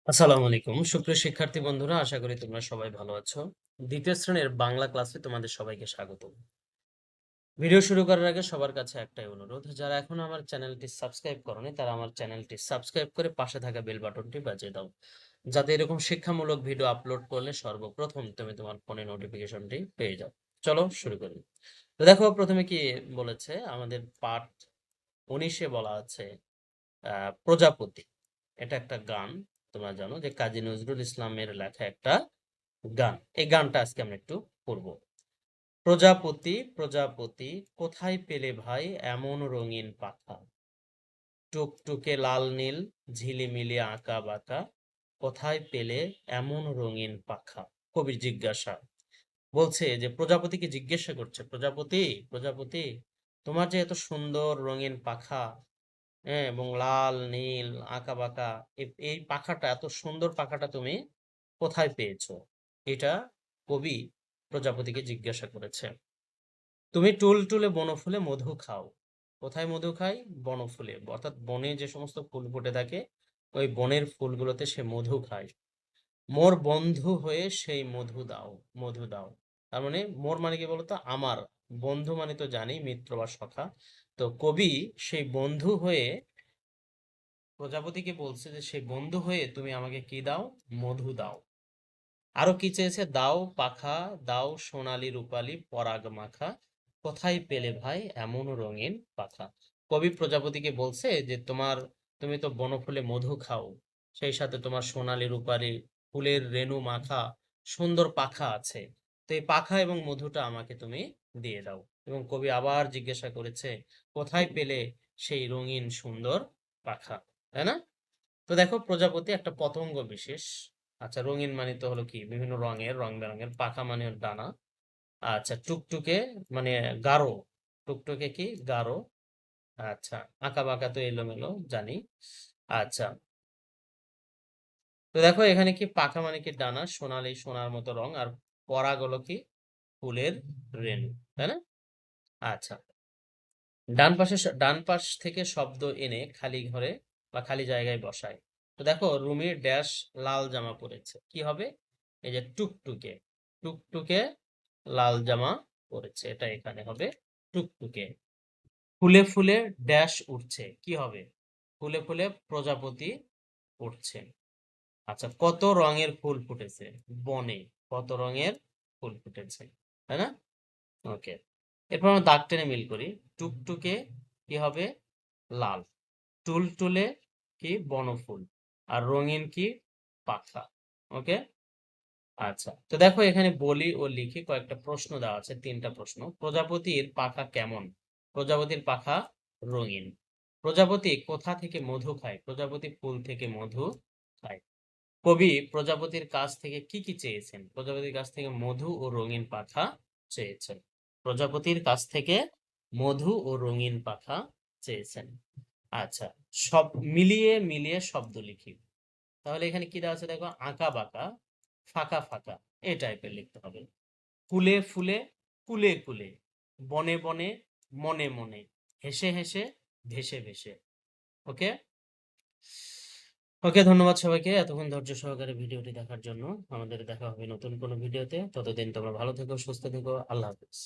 আসসালামু আলাইকুম সুপ্রিয় শিক্ষার্থী বন্ধুরা, আশা করি তোমরা সবাই ভালো আছো। দ্বিতীয় শ্রেণীর বাংলা ক্লাসে তোমাদের সবাইকে স্বাগত। ভিডিও শুরু করার আগে সবার কাছে একটাই অনুরোধ, যারা এখনো আমার চ্যানেলটি সাবস্ক্রাইব করোনি তারা আমার চ্যানেলটি সাবস্ক্রাইব করে পাশে থাকা বেল বাটনটি বাজিয়ে দাও, যাতে এরকম শিক্ষামূলক ভিডিও আপলোড করলে সর্বপ্রথম তুমি তোমার ফোনে নোটিফিকেশনটি পেয়ে যাও। চলো শুরু করি। তো দেখো, প্রথমে কি বলেছে, আমাদের পাঠ 19-এ বলা আছে প্রজাপতি। এটা একটা গান, তোমরা জানো যে কাজী নজরুল ইসলামের লেখা একটা গান। এই গানটা আজকে আমরা একটু পড়বো। প্রজাপতি প্রজাপতি কোথায় পেলে ভাই এমন রঙিন পাখা, টুকটুকে লাল নীল ঝিলিমিলি আঁকা বাঁকা, কোথায় পেলে এমন রঙিন পাখা। কবির জিজ্ঞাসা, বলছে যে প্রজাপতিকে জিজ্ঞাসা করছে, প্রজাপতি প্রজাপতি তোমার যে এত সুন্দর রঙিন পাখা, হ্যাঁ, এবং লাল নীল আঁকা বাঁকা, এই পাখাটা, এত সুন্দর পাখাটা তুমি কোথায় পেয়েছো? এটা কবি প্রজাপতিকে জিজ্ঞাসা করেছে। তুমি টুলটুলে বনফুলে মধু খাও। কোথায় মধু খাই? বনফুলে, অর্থাৎ বনে যে সমস্ত ফুল ফুটে থাকে ওই বনের ফুলগুলোতে সে মধু খায়। মোর বন্ধু হয়ে সেই মধু দাও, মধু দাও। তার মানে মোর মানে কি বলতো? আমার। বন্ধু মানে তো জানি মিত্র বা সখা। তো কবি সেই বন্ধু হয়ে প্রজাপতিকে বলছে যে সেই বন্ধু হয়ে তুমি আমাকে কি দাও? মধু দাও। আরো কি চেয়েছে? দাও পাখা, দাও সোনালী রূপালী পরাগ মাখা, কোথায় পেলে ভাই এমন রঙিন পাখা। কবি প্রজাপতিকে বলছে যে তুমি তো বনফুলে মধু খাও, সেই সাথে তোমার সোনালী রূপালী ফুলের রেণু মাখা সুন্দর পাখা আছে। তো এই পাখা এবং মধুটা আমাকে তুমি দিয়ে দাও। এবং কবি আবার জিজ্ঞাসা করেছে, কোথায় পেলে সেই রঙিন সুন্দর পাখা, তাই না? তো দেখো, প্রজাপতি একটা পতঙ্গ বিশেষ। আচ্ছা, রঙিন মানে তো হলো কি বিভিন্ন রঙের, রং বেরঙের। পাখা মানে হলো ডানা। আচ্ছা, টুকটুকে মানে গাঢ়। টুকটুকে কি? গাঢ়। আচ্ছা, আঁকা বাঁকা তো এলোমেলো জানি। আচ্ছা, তো দেখো এখানে কি পাখা মানে কি ডানা, সোনালী সোনার মতো রং, আর পরাগ হলো কি ফুলের রেণু, তাই না? আচ্ছা, ডান পাশ থেকে শব্দ এনে খালি ঘরে বা খালি জায়গায় বসায়। তো দেখো, রুমির ড্যাশ লাল জামা পরেছে, কি হবে? এই যে টুকটুকে, টুকটুকে লাল জামা পরেছে, এটা এখানে হবে টুকটুকে। ফুলে ফুলে ড্যাশ উঠছে, কি হবে? ফুলে ফুলে প্রজাপতি উঠছে। আচ্ছা, কত রঙের ফুল ফুটেছে বনে, কত রঙের ফুল ফুটেছে, তাই না? ওকে, এরপর আমরা দাগ টেনে মিল করি। টুকটুকে কি হবে? লাল। টুলটুলে কি? বনফুল। আর রঙিন কি? পাখা। ওকে। আচ্ছা, তো দেখো এখানে বলি ও লিখি কয়েকটা প্রশ্ন দেওয়া আছে, 3টা প্রশ্ন। প্রজাপতির পাখা কেমন? প্রজাপতির পাখা রঙিন। প্রজাপতি কোথা থেকে মধু খায়? প্রজাপতি ফুল থেকে মধু খায়। কবি প্রজাপতির কাছ থেকে কি কি চেয়েছেন? প্রজাপতির কাছ থেকে মধু ও রঙিন পাখা চেয়েছেন। প্রজাপতির কাছ থেকে মধু ও রঙিন পাখা চেয়েছেন। আচ্ছা, সব মিলিয়ে মিলিয়ে শব্দ লিখি। তাহলে এখানে কি দেওয়া আছে দেখো, আঁকা বাঁকা, ফাঁকা ফাঁকা, এই টাইপের লিখতে হবে। ফুলে ফুলে, কুলে কুলে, বনে বনে, মনে মনে, হেসে হেসে, ভেসে ভেসে। ওকে। ওকে, ধন্যবাদ সবাইকে এতক্ষণ ধৈর্য সহকারে ভিডিওটি দেখার জন্য। আমাদের দেখা হবে নতুন কোনো ভিডিওতে। ততদিন তোমরা ভালো থেকো, সুস্থ থেকো। আল্লাহ হাফেজ।